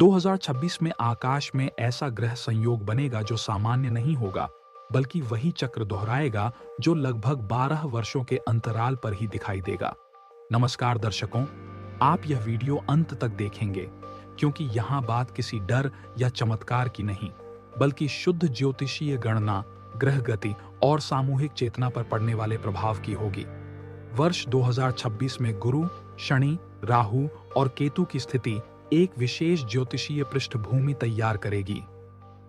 2026 में आकाश में ऐसा ग्रह संयोग बनेगा जो सामान्य नहीं होगा, बल्कि वही चक्र दोहराएगा जो लगभग 12 वर्षों के अंतराल पर ही दिखाई देगा। नमस्कार दर्शकों, आप यह वीडियो अंत तक देखेंगे क्योंकि यहाँ बात किसी डर या चमत्कार की नहीं, बल्कि शुद्ध ज्योतिषीय गणना, ग्रह गति और सामूहिक चेतना पर पड़ने वाले प्रभाव की होगी। वर्ष 2026 में गुरु, शनि, राहु और केतु की स्थिति एक विशेष ज्योतिषीय पृष्ठभूमि तैयार करेगी।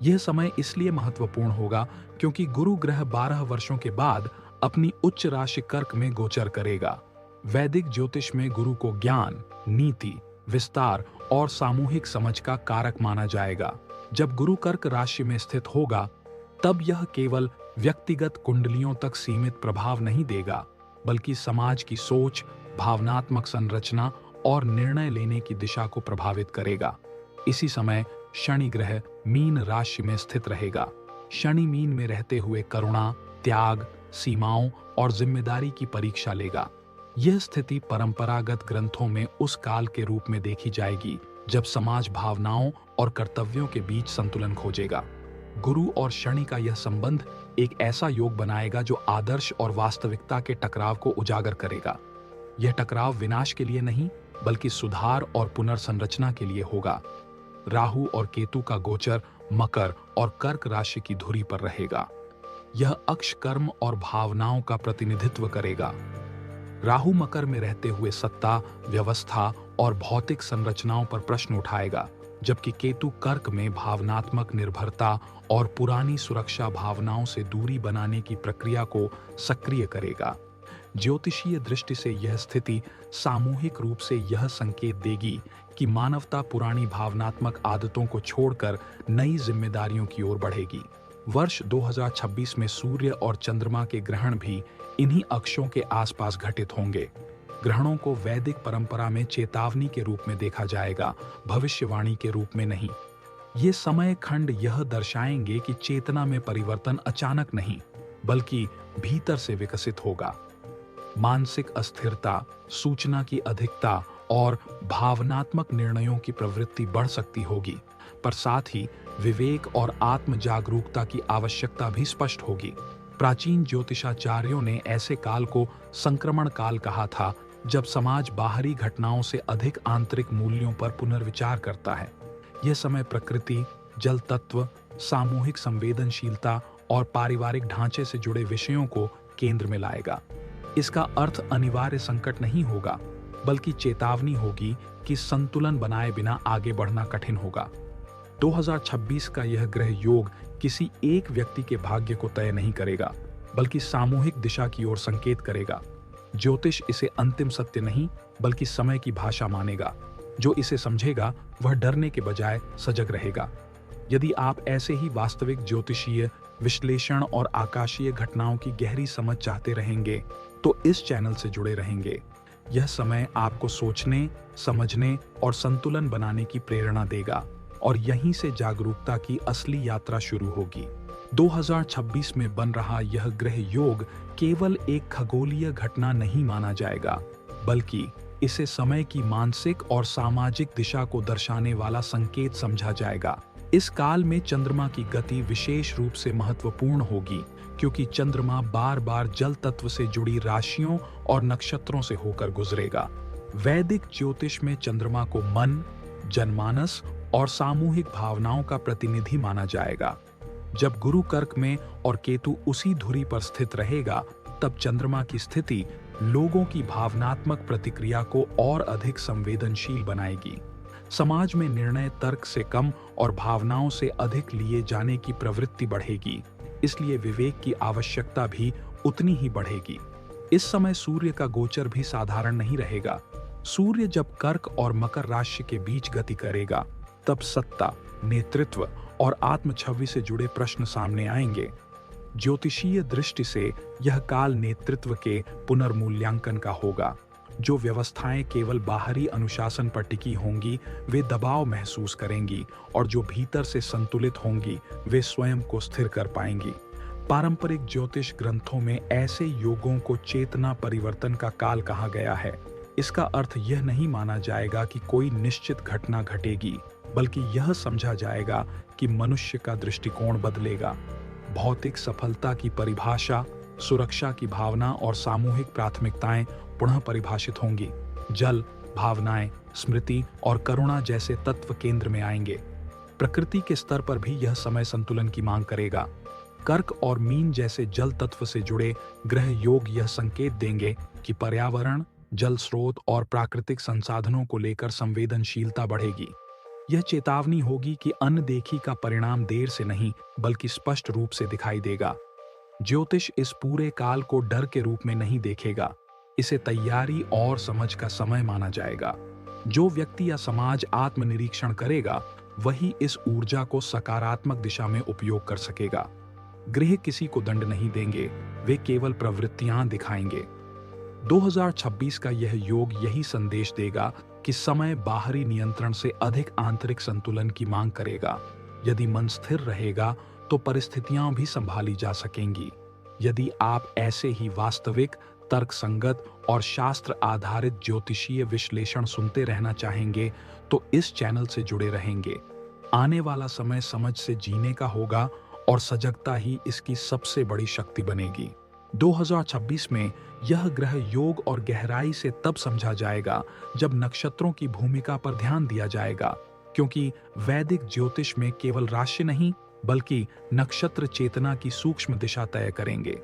यह समय इसलिए महत्वपूर्ण होगा क्योंकि गुरु ग्रह 12 वर्षों के बाद अपनी उच्च राशि कर्क में गोचर करेगा। वैदिक ज्योतिष में गुरु को ज्ञान, नीति, विस्तार और सामूहिक समझ का कारक माना जाएगा। जब गुरु कर्क राशि में स्थित होगा, तब यह केवल व्यक्तिगत कुंडलियों तक सीमित प्रभाव नहीं देगा, बल्कि समाज की सोच, भावनात्मक संरचना और निर्णय लेने की दिशा को प्रभावित करेगा। इसी समय शनि ग्रह मीन राशि में स्थित रहेगा। शनि मीन में रहते हुए करुणा, त्याग, सीमाओं और जिम्मेदारी की परीक्षा लेगा। यह स्थिति परंपरागत ग्रंथों में उस काल के रूप में देखी जाएगी जब समाज भावनाओं और कर्तव्यों के बीच संतुलन खोजेगा। गुरु और शनि का यह संबंध एक ऐसा योग बनाएगा जो आदर्श और वास्तविकता के टकराव को उजागर करेगा। यह टकराव विनाश के लिए नहीं, बल्कि सुधार और पुनर्संरचना के लिए होगा। राहु और केतु का गोचर मकर और कर्क राशि की धुरी पर रहेगा। यह अक्ष कर्म और भावनाओं का प्रतिनिधित्व करेगा। राहु मकर में रहते हुए सत्ता, व्यवस्था और भौतिक संरचनाओं पर प्रश्न उठाएगा, जबकि केतु कर्क में भावनात्मक निर्भरता और पुरानी सुरक्षा भावनाओं से दूरी बनाने की प्रक्रिया को सक्रिय करेगा। ज्योतिषीय दृष्टि से यह स्थिति सामूहिक रूप से यह संकेत देगी कि मानवता पुरानी भावनात्मक आदतों को छोड़कर नई जिम्मेदारियों की ओर बढ़ेगी। वर्ष 2026 में सूर्य और चंद्रमा के ग्रहण भी इन्हीं अक्षों के आसपास घटित होंगे। ग्रहणों को वैदिक परंपरा में चेतावनी के रूप में देखा जाएगा, भविष्यवाणी के रूप में नहीं। ये समय खंड यह दर्शाएंगे कि चेतना में परिवर्तन अचानक नहीं, बल्कि भीतर से विकसित होगा। मानसिक अस्थिरता, सूचना की अधिकता और भावनात्मक निर्णयों की प्रवृत्ति बढ़ सकती होगी, पर साथ ही विवेक और आत्म जागरूकता की आवश्यकता भी स्पष्ट होगी। प्राचीन ज्योतिषाचार्यों ने ऐसे काल को संक्रमण काल कहा था, जब समाज बाहरी घटनाओं से अधिक आंतरिक मूल्यों पर पुनर्विचार करता है। यह समय प्रकृति, जल तत्व, सामूहिक संवेदनशीलता और पारिवारिक ढांचे से जुड़े विषयों को केंद्र में लाएगा। इसका अर्थ अनिवार्य संकट नहीं होगा, बल्कि चेतावनी होगी कि संतुलन बनाए बिना आगे बढ़ना कठिन होगा। 2026 का यह ग्रह योग किसी एक व्यक्ति के भाग्य को तय नहीं करेगा, बल्कि सामूहिक दिशा की ओर संकेत करेगा। ज्योतिष इसे अंतिम सत्य नहीं, बल्कि समय की भाषा मानेगा। जो इसे समझेगा वह डरने के बजाय सजग रहेगा। यदि आप ऐसे ही वास्तविक ज्योतिषीय विश्लेषण और आकाशीय घटनाओं की गहरी समझ चाहते रहेंगे, तो इस चैनल से जुड़े रहेंगे। यह समय आपको सोचने, समझने और संतुलन बनाने की प्रेरणा देगा, और यहीं से जागरूकता की असली यात्रा शुरू होगी। 2026 में बन रहा यह ग्रह योग केवल एक खगोलीय घटना नहीं माना जाएगा, बल्कि इसे समय की मानसिक और सामाजिक दिशा को दर्शाने वाला संकेत समझा जाएगा। इस काल में चंद्रमा की गति विशेष रूप से महत्वपूर्ण होगी, क्योंकि चंद्रमा बार बार जल तत्व से जुड़ी राशियों और नक्षत्रों से होकर गुजरेगा। वैदिक ज्योतिष में चंद्रमा को मन, जनमानस और सामूहिक भावनाओं का प्रतिनिधि माना जाएगा। जब गुरु कर्क में और केतु उसी धुरी पर स्थित रहेगा, तब चंद्रमा की स्थिति लोगों की भावनात्मक प्रतिक्रिया को और अधिक संवेदनशील बनाएगी। समाज में निर्णय तर्क से कम और भावनाओं से अधिक लिए जाने की प्रवृत्ति बढ़ेगी, इसलिए विवेक की आवश्यकता भी उतनी ही बढ़ेगी। इस समय सूर्य का गोचर भी साधारण नहीं रहेगा। सूर्य जब कर्क और मकर राशि के बीच गति करेगा, तब सत्ता, नेतृत्व और आत्मछवि से जुड़े प्रश्न सामने आएंगे। ज्योतिषीय दृष्टि से यह काल नेतृत्व के पुनर्मूल्यांकन का होगा। जो व्यवस्थाएं केवल बाहरी अनुशासन पर टिकी होंगी, वे दबाव महसूस करेंगी, और जो भीतर से संतुलित होंगी, वे स्वयं को स्थिर कर पाएंगी। पारंपरिक ज्योतिष ग्रंथों में ऐसे योगों को चेतना परिवर्तन का काल कहा गया है। इसका अर्थ यह नहीं माना जाएगा कि कोई निश्चित घटना घटेगी, बल्कि यह समझा जाएगा कि मनुष्य का दृष्टिकोण बदलेगा। भौतिक सफलता की परिभाषा, सुरक्षा की भावना और सामूहिक प्राथमिकताएं पुनः परिभाषित होंगी। जल, भावनाएं, स्मृति और करुणा जैसे तत्व केंद्र में आएंगे। प्रकृति के स्तर पर भी यह समय संतुलन की मांग करेगा। कर्क और मीन जैसे जल तत्व से जुड़े ग्रह योग यह संकेत देंगे कि पर्यावरण, जल स्रोत और प्राकृतिक संसाधनों को लेकर संवेदनशीलता बढ़ेगी। यह चेतावनी होगी कि अनदेखी का परिणाम देर से नहीं बल्कि स्पष्ट रूप से दिखाई देगा। ज्योतिष इस पूरे काल को डर के रूप में नहीं देखेगा, इसे तैयारी और समझ का समय माना जाएगा। जो व्यक्ति या समाज आत्मनिरीक्षण करेगा, वही इस ऊर्जा को सकारात्मक दिशा में उपयोग कर सकेगा। ग्रह किसी को दंड नहीं देंगे, वे केवल प्रवृत्तियां दिखाएंगे। 2026 का यह योग यही संदेश देगा कि समय बाहरी नियंत्रण से अधिक आंतरिक संतुलन की मांग करेगा। यदि मन स्थिर रहेगा तो परिस्थितियां भी संभाली जा सकेंगी। यदि आप ऐसे ही वास्तविक, तर्कसंगत और शास्त्र आधारित ज्योतिषीय विश्लेषण सुनते रहना चाहेंगे तो इस चैनल से जुड़े रहेंगे। आने वाला समय समझ से जीने का होगा और सजगता ही इसकी सबसे बड़ी शक्ति बनेगी। 2026 में यह ग्रह योग और गहराई से तब समझा जाएगा जब नक्षत्रों की भूमिका पर ध्यान दिया जाएगा, क्योंकि वैदिक ज्योतिष में केवल राशि नहीं बल्कि नक्षत्र चेतना की सूक्ष्म दिशा तय करेंगे।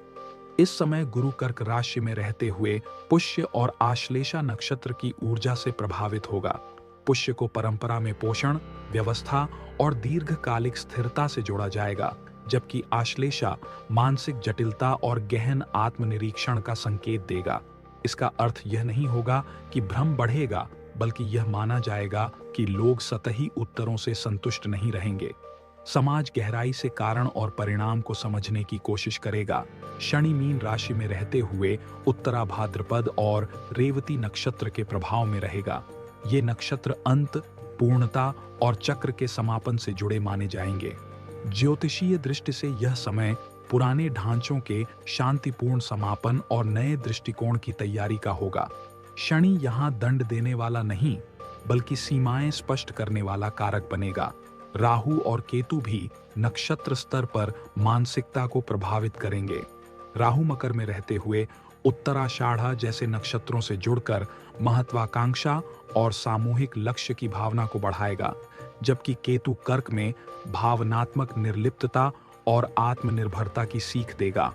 इस समय गुरु कर्क राशि में रहते हुए पुष्य और आश्लेषा नक्षत्र की ऊर्जा से प्रभावित होगा। पुष्य को परंपरा में पोषण, व्यवस्था और दीर्घकालिक स्थिरता से जोड़ा जाएगा, जबकि आश्लेषा मानसिक जटिलता और गहन आत्मनिरीक्षण का संकेत देगा। इसका अर्थ यह नहीं होगा कि भ्रम बढ़ेगा, बल्कि यह माना जाएगा कि लोग सतही उत्तरों से संतुष्ट नहीं रहेंगे। समाज गहराई से कारण और परिणाम को समझने की कोशिश करेगा। शनि मीन राशि में रहते हुए उत्तरा भाद्रपद और रेवती नक्षत्र के प्रभाव में रहेगा। ये नक्षत्र अंत, पूर्णता और चक्र के समापन से जुड़े माने जाएंगे। ज्योतिषीय दृष्टि से यह समय पुराने ढांचों के शांतिपूर्ण समापन और नए दृष्टिकोण की तैयारी का होगा। शनि यहाँ दंड देने वाला नहीं बल्कि सीमाएं स्पष्ट करने वाला कारक बनेगा। राहु और केतु भी नक्षत्र स्तर पर मानसिकता को प्रभावित करेंगे। राहु मकर में रहते हुए उत्तराषाढ़ा जैसे नक्षत्रों से जुड़कर महत्वाकांक्षा और सामूहिक लक्ष्य की भावना को बढ़ाएगा, जबकि केतु कर्क में भावनात्मक निर्लिप्तता और आत्मनिर्भरता की सीख देगा।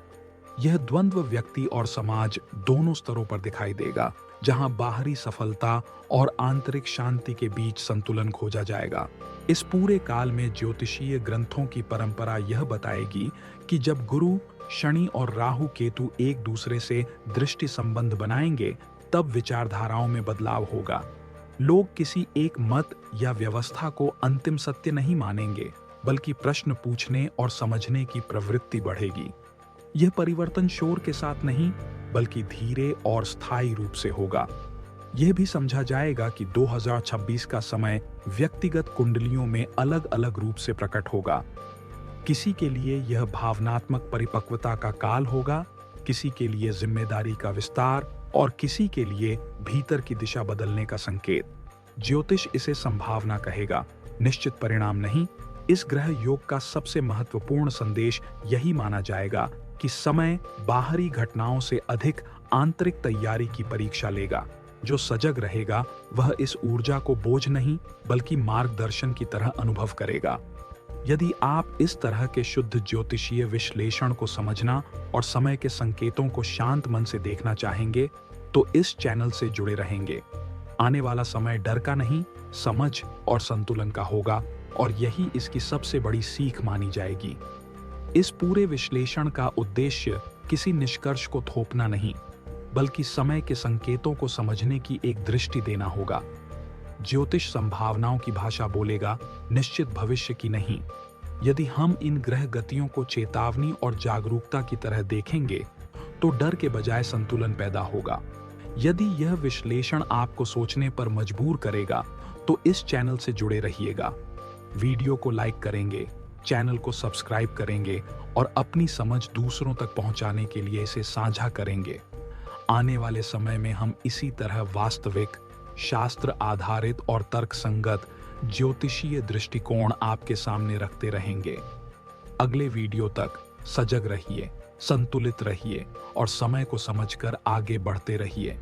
यह द्वंद्व व्यक्ति और समाज दोनों स्तरों पर दिखाई देगा, जहां बाहरी सफलता और आंतरिक शांति के बीच संतुलन खोजा जाएगा। इस पूरे काल में ज्योतिषीय ग्रंथों की परंपरा यह बताएगी कि जब गुरु, शनि और राहु केतु एक दूसरे से दृष्टि संबंध बनाएंगे, तब विचारधाराओं में बदलाव होगा। लोग किसी एक मत या व्यवस्था को अंतिम सत्य नहीं मानेंगे, बल्कि प्रश्न पूछने और समझने की प्रवृत्ति बढ़ेगी। यह परिवर्तन शोर के साथ नहीं बल्कि धीरे और स्थायी रूप से होगा। यह भी समझा जाएगा कि 2026 का समय व्यक्तिगत कुंडलियों में अलग अलग रूप से प्रकट होगा। किसी के लिए यह भावनात्मक परिपक्वता का काल होगा, किसी के लिए जिम्मेदारी का विस्तार और किसी के लिए भीतर की दिशा बदलने का संकेत। ज्योतिष इसे संभावना कहेगा, निश्चित परिणाम नहीं। इस ग्रह योग का सबसे महत्वपूर्ण संदेश यही माना जाएगा कि समय बाहरी घटनाओं से अधिक आंतरिक तैयारी की परीक्षा लेगा। जो सजग रहेगा वह इस ऊर्जा को बोझ नहीं बल्कि मार्गदर्शन की तरह अनुभव करेगा। यदि आप इस तरह के शुद्ध ज्योतिषीय विश्लेषण को समझना और समय के संकेतों को शांत मन से देखना चाहेंगे, तो इस चैनल से जुड़े रहेंगे। आने वाला समय डर का नहीं, समझ और संतुलन का होगा, और यही इसकी सबसे बड़ी सीख मानी जाएगी। इस पूरे विश्लेषण का उद्देश्य किसी निष्कर्ष को थोपना नहीं, बल्कि समय के संकेतों को समझने की एक दृष्टि देना होगा। ज्योतिष संभावनाओं की भाषा बोलेगा, निश्चित भविष्य की नहीं। यदि हम इन ग्रह गतियों को चेतावनी और जागरूकता की तरह देखेंगे, तो डर के बजाय संतुलन पैदा होगा। यदि यह विश्लेषण आपको सोचने पर मजबूर करेगा, तो इस चैनल से जुड़े रहिएगा। वीडियो को लाइक करेंगे, चैनल को सब्सक्राइब करेंगे और अपनी समझ दूसरों तक पहुंचाने के लिए इसे साझा करेंगे। आने वाले समय में हम इसी तरह वास्तविक, शास्त्र आधारित और तर्कसंगत ज्योतिषीय दृष्टिकोण आपके सामने रखते रहेंगे। अगले वीडियो तक सजग रहिए, संतुलित रहिए और समय को समझकर आगे बढ़ते रहिए।